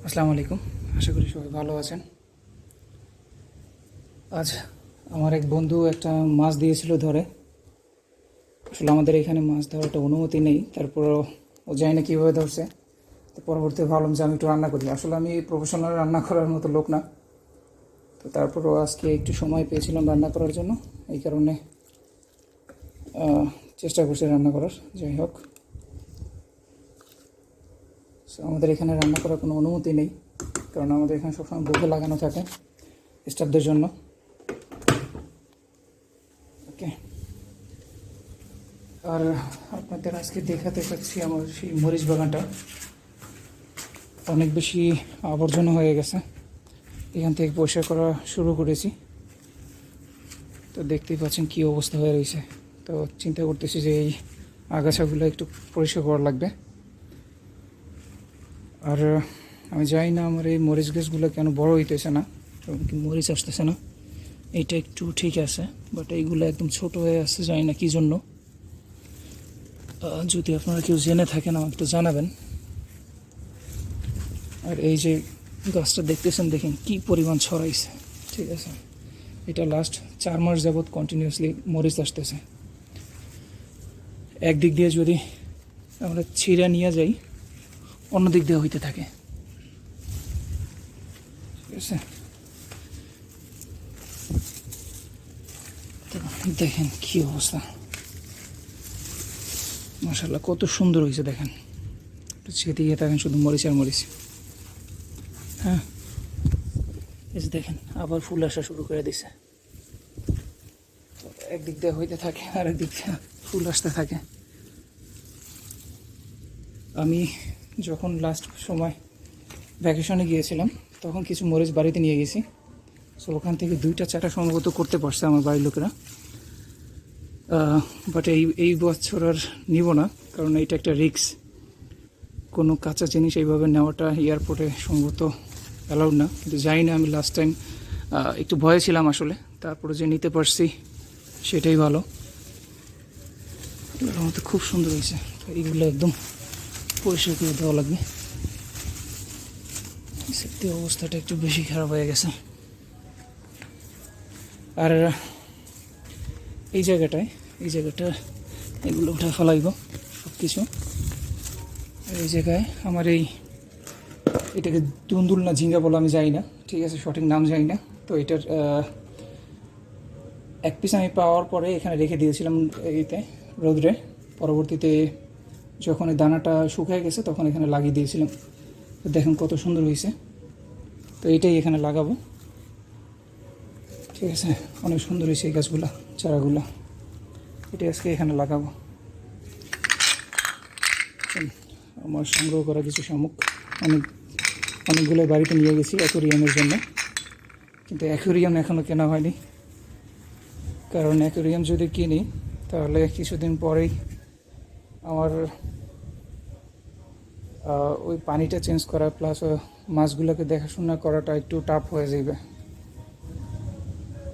আসসালামু আলাইকুম। আশা করি সবাই ভালো আছেন। আজ আমার এক বন্ধু একটা মাছ দিয়েছিল ধরে। আসলে আমাদের এখানে মাছ ধরাটা অনুমতি নেই, তারপরও ও জানি না কীভাবে ধরছে। তো পরবর্তীতে ভাবলাম যে আমি একটু রান্না করি। আসলে আমি প্রফেশনাল রান্না করার মতো লোক না, তো তারপরও আজকে একটু সময় পেয়েছিলাম রান্না করার জন্য, এই কারণে চেষ্টা করছি রান্না করার। যাই হোক, আমাদের এখানে রান্না করার কোনো অনুমতি নেই, কারণ আমাদের এখানে সবসময় বুফে লাগানো থাকে স্টাফদের জন্য। ওকে, আর আপনাদের আজকে দেখাতে চাচ্ছি আমার সেই মরিচ বাগানটা। অনেক বেশি আবর্জনা হয়ে গেছে, এখান থেকে পরিষ্কার করা শুরু করেছি। তো দেখতেই পাচ্ছেন কী অবস্থা হয়ে রয়েছে। তো চিন্তা করতেছি যে এই আগাছাগুলো একটু পরিষ্কার করা লাগবে। আর আমি জানি না আমার এই মরিচ গাছগুলো কেন বড় হইতেছে না, কারণ কি মরিচ আসতেছে না। এইটা একটু ঠিক আছে, বাট এইগুলো একদম ছোট হয়ে আসছে, জানি না কী জন্য। যদি আপনারা কেউ জেনে থাকেন আমাকে একটু জানাবেন। আর এই যে গাছটা দেখতেছেন, দেখেন কি পরিমাণ ছড়াইছে। ঠিক আছে, এটা লাস্ট 4 মাস যাবৎ কন্টিনিউয়াসলি মরিচ আসতেছে। একদিক দিয়ে যদি আমরা ছিঁড়া নিয়ে যাই, অন্য দিক দিয়ে হইতে থাকে। ঠিক আছে, তো দেখেন কি অবস্থা। মাশাআল্লাহ, কত সুন্দর হয়েছে দেখেন। সেদিকে দেখেন, শুধু মরিচ আর মরিচ। হ্যাঁ, এই যে দেখেন আবার ফুল আসা শুরু করে দিছে। একদিক দিয়ে হইতে থাকে আর একদিক দিয়ে ফুল আসতে থাকে। আমি যখন লাস্ট সময় ভ্যাকেশনে গিয়েছিলাম, তখন কিছু মরিচ বাড়িতে নিয়ে গেছি। সো ওখান থেকে 2টা 4টা সম্ভবত করতে পারছে আমার বাড়ির লোকেরা। বাট এই বছর আর নিব না, কারণ এইটা একটা রিস্ক। কোনো কাঁচা জিনিস এইভাবে নেওয়াটা এয়ারপোর্টে সম্ভবত অ্যালাউড না, কিন্তু জানি না। আমি লাস্ট টাইম একটু ভয়ে ছিলাম আসলে, তারপরে যে নিতে পারছি সেটাই ভালো। এগুলোর মধ্যে খুব সুন্দর হয়েছে। এইগুলো একদম পরিষ্কার করে দেওয়া লাগবে। সত্যি অবস্থাটা একটু বেশি খারাপ হয়ে গেছে। আর এই জায়গাটা এগুলো উঠে ফেলাইব সব কিছু। এই জায়গায় আমার এটাকে দুন্দুল না ঝিঙ্গা বলে আমি জানি না, ঠিক আছে, সঠিক নাম জানি না। তো এটার এক পিস আমি পাওয়ার পরে এখানে রেখে দিয়েছিলাম এইতে রোদ্রে। পরবর্তীতে যখন এই দানাটা শুকিয়ে গেছে তখন এখানে লাগিয়ে দিয়েছিলাম। তো দেখেন কত সুন্দর হয়েছে। তো এইটাই এখানে লাগাবো। ঠিক আছে, অনেক সুন্দর হয়েছে এই গাছগুলা, চারাগুলা। এটাই আজকে এখানে লাগাবো। আমার সংগ্রহ করা কিছু শামুক অনেকগুলো বাড়িতে নিয়ে গেছি অ্যাকোরিয়ামের জন্য, কিন্তু অ্যাকোরিয়াম এখনও কেনা হয়নি। কারণ অ্যাকোরিয়াম যদি কিনি তাহলে কিছুদিন পরেই আমার ওই পানিটা চেঞ্জ করা প্লাস মাছগুলোকে দেখাশোনা করাটা একটু টাফ হয়ে যাবে।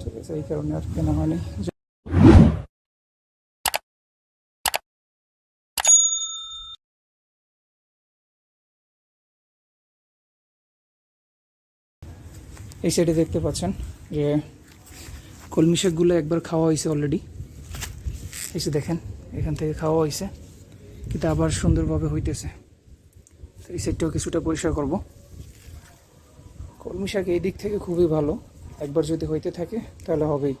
ঠিক আছে, এই কারণে আর কেনা হয়নি। এই সাইডে দেখতে পাচ্ছেন যে কলমি শাকগুলো একবার খাওয়া হয়েছে অলরেডি। এসে দেখেন এখান থেকে খাওয়া হয়েছে, কিন্তু আবার সুন্দরভাবে হইতেছে। তো এই সাইডটাও কিছুটা পরিষ্কার করব। কলমি শাক এই দিক থেকে খুবই ভালো, একবার যদি হইতে থাকে তাহলে হবেই,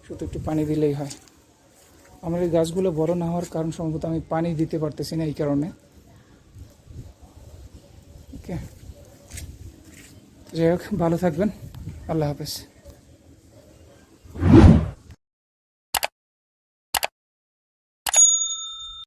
শুধু একটু পানি দিলেই হয়। আমার এই গাছগুলো বড় না হওয়ার কারণ সম্ভবত আমি পানি দিতে পারতেছি না, এই কারণে। ওকে, যাই হোক, ভালো থাকবেন। আল্লাহ হাফেজ।